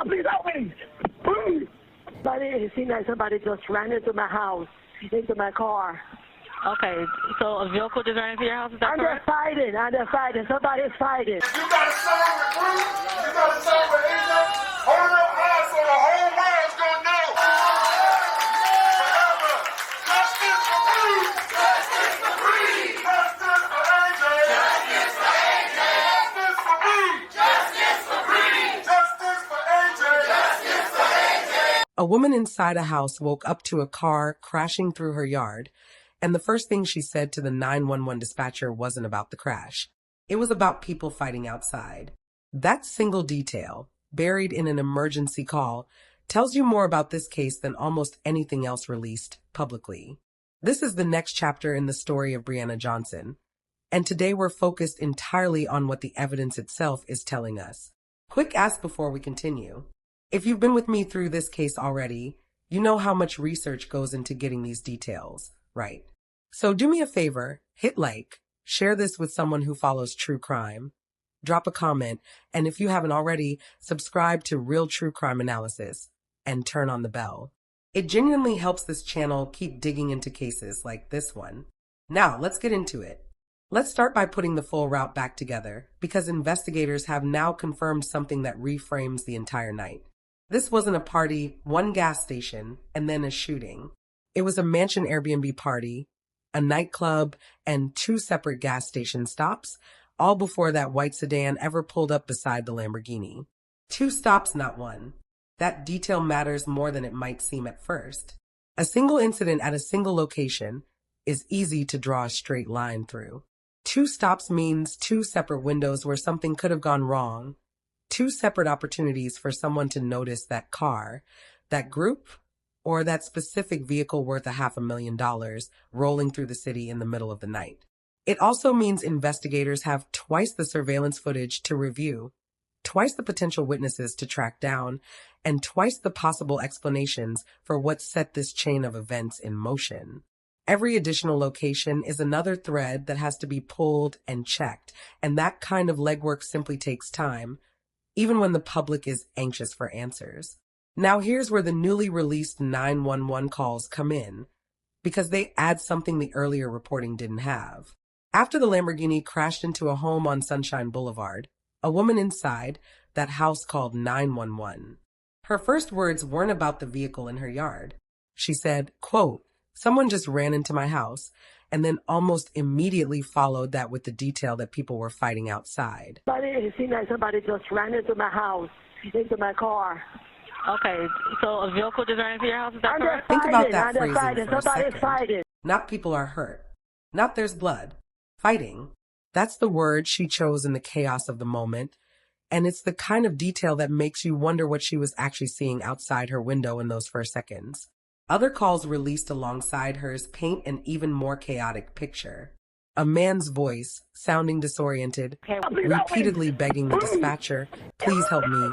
Please help me. Please. It seemed like somebody just ran into my house, into my car. Okay, so a vehicle just ran into your house, is that correct? They're fighting. Somebody's fighting. If you got a son with Bruce, you got a son with Asia, hold your eyes so the whole world's gonna know. Forever. Justice for Bruce. Justice for Bruce. Justice for AJ. Justice for AJ. Justice for Bruce. Justice for Bruce. Justice for AJ. Justice for AJ. A woman inside a house woke up to a car crashing through her yard, and the first thing she said to the 911 dispatcher wasn't about the crash. It was about people fighting outside. That single detail, buried in an emergency call, tells you more about this case than almost anything else released publicly. This is the next chapter in the story of Brianna Johnson, and today we're focused entirely on what the evidence itself is telling us. Quick ask before we continue. If you've been with me through this case already, you know how much research goes into getting these details, right? So do me a favor, hit like, share this with someone who follows true crime, drop a comment, and if you haven't already, subscribe to Real True Crime Analysis and turn on the bell. It genuinely helps this channel keep digging into cases like this one. Now, let's get into it. Let's start by putting the full route back together, because investigators have now confirmed something that reframes the entire night. This wasn't a party, one gas station, and then a shooting. It was a mansion Airbnb party, a nightclub, and 2 separate gas station stops, all before that white sedan ever pulled up beside the Lamborghini. 2 stops, not one. That detail matters more than it might seem at first. A single incident at a single location is easy to draw a straight line through. 2 stops means 2 separate windows where something could have gone wrong. 2 separate opportunities for someone to notice that car, that group, or that specific vehicle worth $500,000 rolling through the city in the middle of the night. It also means investigators have twice the surveillance footage to review, twice the potential witnesses to track down, and twice the possible explanations for what set this chain of events in motion. Every additional location is another thread that has to be pulled and checked, and that kind of legwork simply takes time, even when the public is anxious for answers. Now here's where the newly released 911 calls come in, because they add something the earlier reporting didn't have. After the Lamborghini crashed into a home on Sunshine Boulevard, a woman inside that house called 911. Her first words weren't about the vehicle in her yard. She said, quote, "Someone just ran into my house," and then almost immediately followed that with the detail that people were fighting outside. It seemed like somebody just ran into my house, into my car. Okay, so a vehicle just ran into your house, is that correct? Think about that phrasing for a Somebody's second. fighting. Not people are hurt. Not there's blood. Fighting. That's the word she chose in the chaos of the moment, and it's the kind of detail that makes you wonder what she was actually seeing outside her window in those first seconds. Other calls released alongside hers paint an even more chaotic picture. A man's voice, sounding disoriented, repeatedly begging the dispatcher, "Please help me,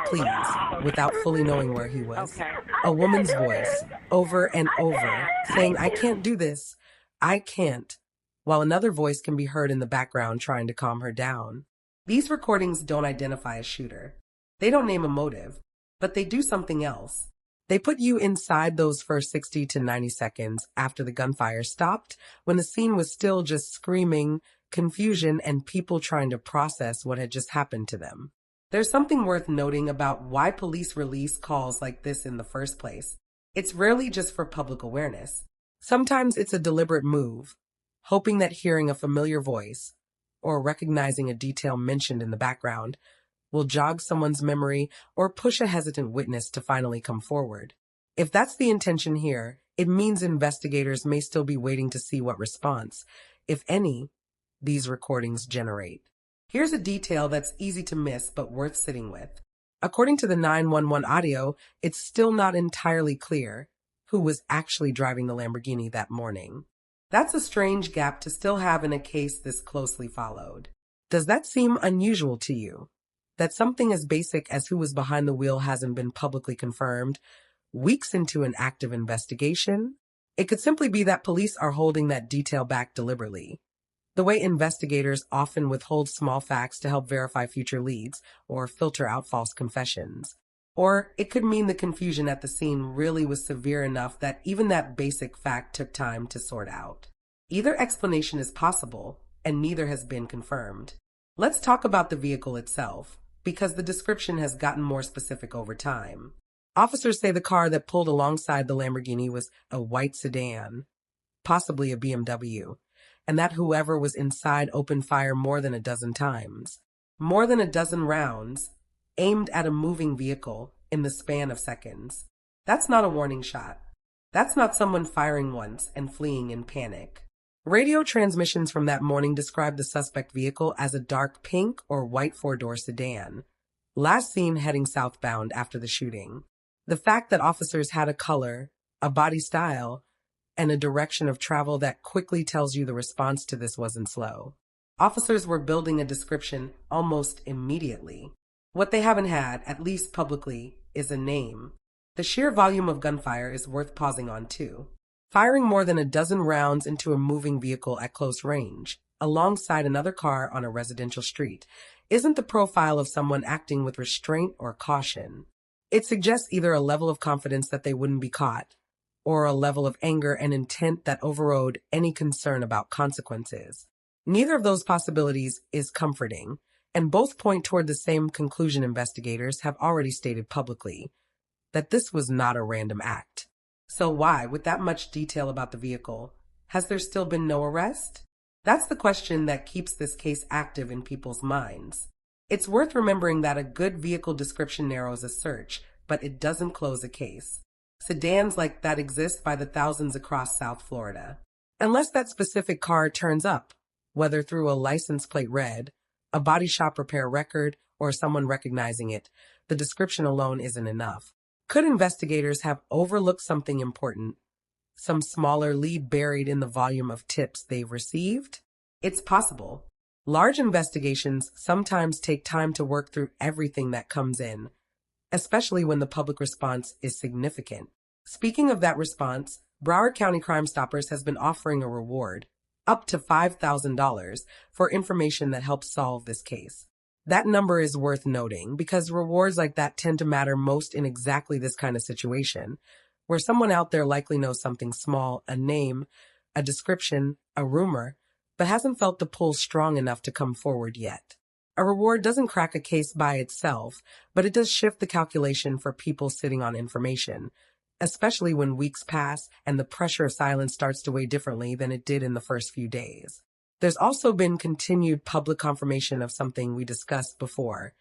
please," without fully knowing where he was. A woman's voice, over and over, saying, "I can't do this, I can't," while another voice can be heard in the background trying to calm her down. These recordings don't identify a shooter. They don't name a motive, but they do something else. They put you inside those first 60 to 90 seconds after the gunfire stopped, when the scene was still just screaming, confusion, and people trying to process what had just happened to them. There's something worth noting about why police release calls like this in the first place. It's rarely just for public awareness. Sometimes it's a deliberate move, hoping that hearing a familiar voice or recognizing a detail mentioned in the background will jog someone's memory or push a hesitant witness to finally come forward. If that's the intention here, it means investigators may still be waiting to see what response, if any, these recordings generate. Here's a detail that's easy to miss but worth sitting with. According to the 911 audio, it's still not entirely clear who was actually driving the Lamborghini that morning. That's a strange gap to still have in a case this closely followed. Does that seem unusual to you? That something as basic as who was behind the wheel hasn't been publicly confirmed, weeks into an active investigation? It could simply be that police are holding that detail back deliberately, the way investigators often withhold small facts to help verify future leads or filter out false confessions. Or it could mean the confusion at the scene really was severe enough that even that basic fact took time to sort out. Either explanation is possible, and neither has been confirmed. Let's talk about the vehicle itself, because the description has gotten more specific over time. Officers say the car that pulled alongside the Lamborghini was a white sedan, possibly a BMW, and that whoever was inside opened fire more than a dozen times. More than a dozen rounds, aimed at a moving vehicle in the span of seconds. That's not a warning shot. That's not someone firing once and fleeing in panic. Radio transmissions from that morning described the suspect vehicle as a dark pink or white four-door sedan, last seen heading southbound after the shooting. The fact that officers had a color, a body style, and a direction of travel that quickly tells you the response to this wasn't slow. Officers were building a description almost immediately. What they haven't had, at least publicly, is a name. The sheer volume of gunfire is worth pausing on too. Firing more than a dozen rounds into a moving vehicle at close range, alongside another car on a residential street, isn't the profile of someone acting with restraint or caution. It suggests either a level of confidence that they wouldn't be caught, or a level of anger and intent that overrode any concern about consequences. Neither of those possibilities is comforting, and both point toward the same conclusion investigators have already stated publicly, that this was not a random act. So why, with that much detail about the vehicle, has there still been no arrest? That's the question that keeps this case active in people's minds. It's worth remembering that a good vehicle description narrows a search, but it doesn't close a case. Sedans like that exist by the thousands across South Florida. Unless that specific car turns up, whether through a license plate read, a body shop repair record, or someone recognizing it, the description alone isn't enough. Could investigators have overlooked something important? Some smaller lead buried in the volume of tips they've received? It's possible. Large investigations sometimes take time to work through everything that comes in, especially when the public response is significant. Speaking of that response, Broward County Crime Stoppers has been offering a reward, up to $5,000, for information that helps solve this case. That number is worth noting because rewards like that tend to matter most in exactly this kind of situation, where someone out there likely knows something small, a name, a description, a rumor, but hasn't felt the pull strong enough to come forward yet. A reward doesn't crack a case by itself, but it does shift the calculation for people sitting on information, especially when weeks pass and the pressure of silence starts to weigh differently than it did in the first few days. There's also been continued public confirmation of something we discussed before,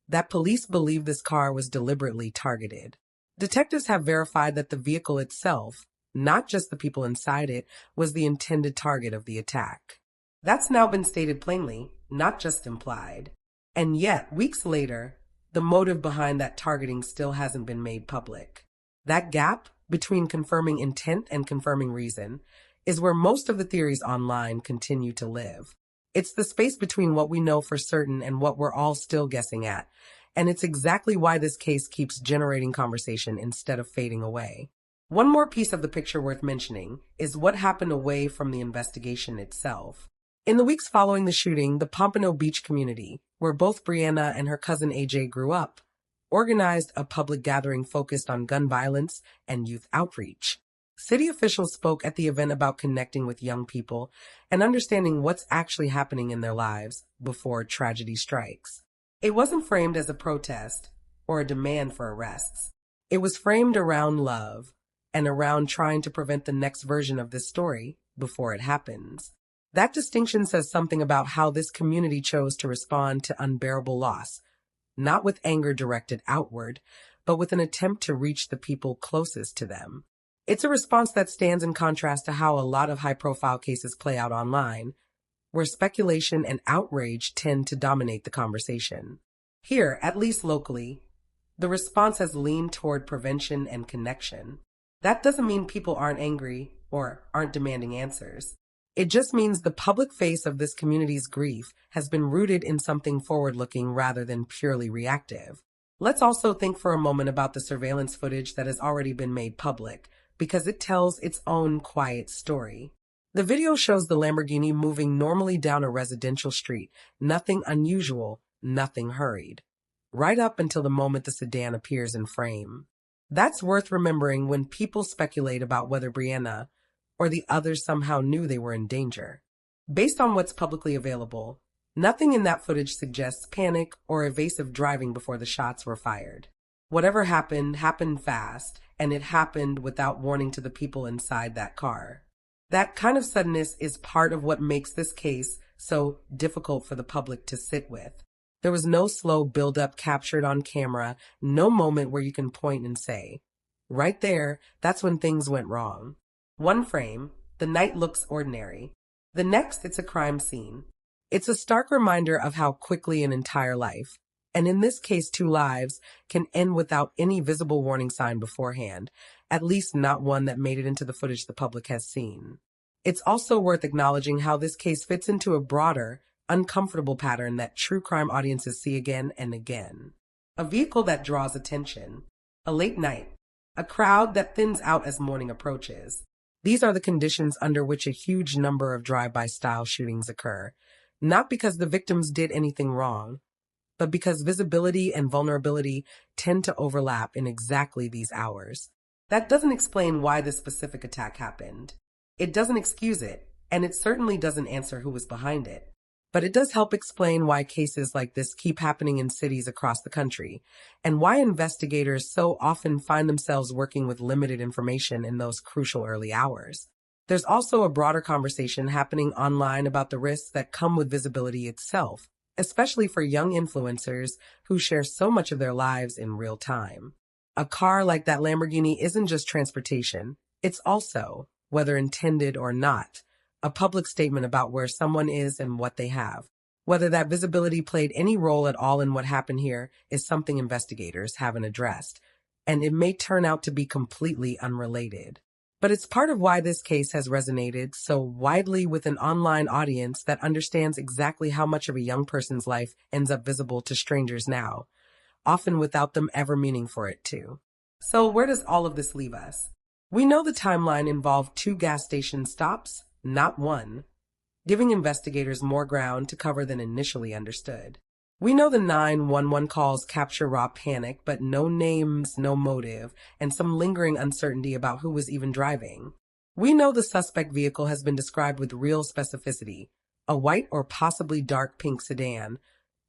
that police believe this car was deliberately targeted. Detectives have verified that the vehicle itself, not just the people inside it, was the intended target of the attack. That's now been stated plainly, not just implied. And yet, weeks later, the motive behind that targeting still hasn't been made public. That gap between confirming intent and confirming reason is where most of the theories online continue to live. It's the space between what we know for certain and what we're all still guessing at, and it's exactly why this case keeps generating conversation instead of fading away. One more piece of the picture worth mentioning is what happened away from the investigation itself. In the weeks following the shooting, the Pompano Beach community, where both Brianna and her cousin AJ grew up, organized a public gathering focused on gun violence and youth outreach. City officials spoke at the event about connecting with young people and understanding what's actually happening in their lives before tragedy strikes. It wasn't framed as a protest or a demand for arrests. It was framed around love and around trying to prevent the next version of this story before it happens. That distinction says something about how this community chose to respond to unbearable loss, not with anger directed outward, but with an attempt to reach the people closest to them. It's a response that stands in contrast to how a lot of high-profile cases play out online, where speculation and outrage tend to dominate the conversation. Here, at least locally, the response has leaned toward prevention and connection. That doesn't mean people aren't angry or aren't demanding answers. It just means the public face of this community's grief has been rooted in something forward-looking rather than purely reactive. Let's also think for a moment about the surveillance footage that has already been made public, because it tells its own quiet story. The video shows the Lamborghini moving normally down a residential street, nothing unusual, nothing hurried. right up until the moment the sedan appears in frame. That's worth remembering when people speculate about whether Brianna or the others somehow knew they were in danger. Based on what's publicly available, nothing in that footage suggests panic or evasive driving before the shots were fired. Whatever happened, happened fast, and it happened without warning to the people inside that car. That kind of suddenness is part of what makes this case so difficult for the public to sit with. There was no slow build-up captured on camera, no moment where you can point and say, right there, that's when things went wrong. One frame, the night looks ordinary. The next, it's a crime scene. It's a stark reminder of how quickly an entire life, and in this case 2 lives, can end without any visible warning sign beforehand, at least not one that made it into the footage the public has seen. It's also worth acknowledging how this case fits into a broader, uncomfortable pattern that true crime audiences see again and again. A vehicle that draws attention, a late night, a crowd that thins out as morning approaches. These are the conditions under which a huge number of drive-by style shootings occur, not because the victims did anything wrong, but because visibility and vulnerability tend to overlap in exactly these hours. That doesn't explain why this specific attack happened. It doesn't excuse it, and it certainly doesn't answer who was behind it. But it does help explain why cases like this keep happening in cities across the country, and why investigators so often find themselves working with limited information in those crucial early hours. There's also a broader conversation happening online about the risks that come with visibility itself, especially for young influencers who share so much of their lives in real time. A car like that Lamborghini isn't just transportation, it's also, whether intended or not, a public statement about where someone is and what they have. Whether that visibility played any role at all in what happened here is something investigators haven't addressed, and it may turn out to be completely unrelated. But it's part of why this case has resonated so widely with an online audience that understands exactly how much of a young person's life ends up visible to strangers now, often without them ever meaning for it to. So where does all of this leave us? We know the timeline involved 2 gas station stops, not 1, giving investigators more ground to cover than initially understood. We know the 911 calls capture raw panic, but no names, no motive, and some lingering uncertainty about who was even driving. We know the suspect vehicle has been described with real specificity, a white or possibly dark pink sedan,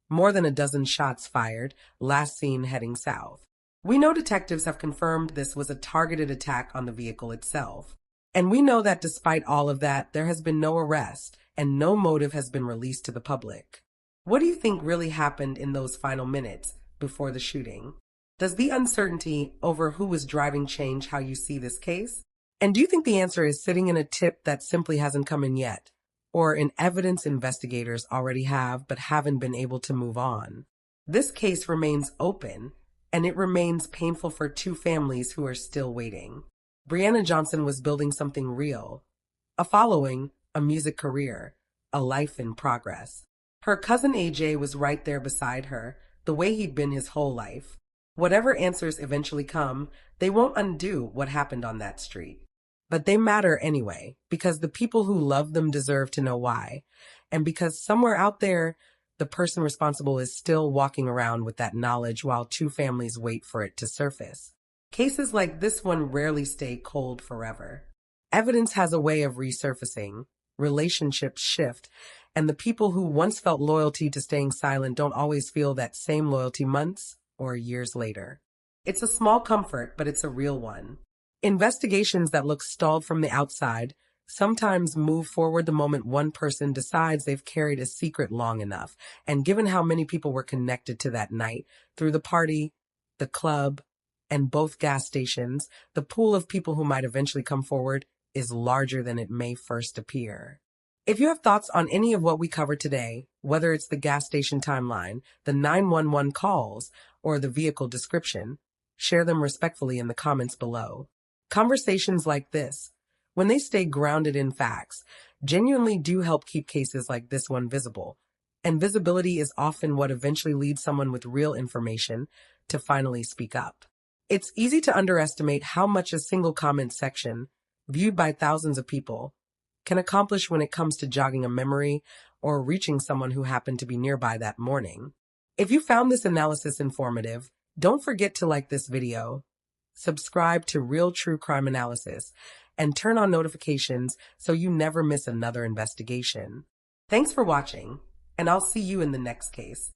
more than a dozen shots fired, last seen heading south. We know detectives have confirmed this was a targeted attack on the vehicle itself. And we know that despite all of that, there has been no arrest and no motive has been released to the public. What do you think really happened in those final minutes before the shooting? Does the uncertainty over who was driving change how you see this case? And do you think the answer is sitting in a tip that simply hasn't come in yet, or in evidence investigators already have but haven't been able to move on? This case remains open, and it remains painful for 2 families who are still waiting. Brianna Johnson was building something real, a following, a music career, a life in progress. Her cousin AJ was right there beside her, the way he'd been his whole life. Whatever answers eventually come, they won't undo what happened on that street. But they matter anyway, because the people who love them deserve to know why, and because somewhere out there, the person responsible is still walking around with that knowledge while 2 families wait for it to surface. Cases like this one rarely stay cold forever. Evidence has a way of resurfacing, relationships shift, and the people who once felt loyalty to staying silent don't always feel that same loyalty months or years later. It's a small comfort, but it's a real one. Investigations that look stalled from the outside sometimes move forward the moment one person decides they've carried a secret long enough, and given how many people were connected to that night, through the party, the club, and both gas stations, the pool of people who might eventually come forward is larger than it may first appear. If you have thoughts on any of what we covered today, whether it's the gas station timeline, the 911 calls, or the vehicle description, share them respectfully in the comments below. Conversations like this, when they stay grounded in facts, genuinely do help keep cases like this one visible. And visibility is often what eventually leads someone with real information to finally speak up. It's easy to underestimate how much a single comment section, viewed by thousands of people, can accomplish when it comes to jogging a memory or reaching someone who happened to be nearby that morning. If you found this analysis informative, don't forget to like this video, subscribe to Real True Crime Analysis, and turn on notifications so you never miss another investigation. Thanks for watching, and I'll see you in the next case.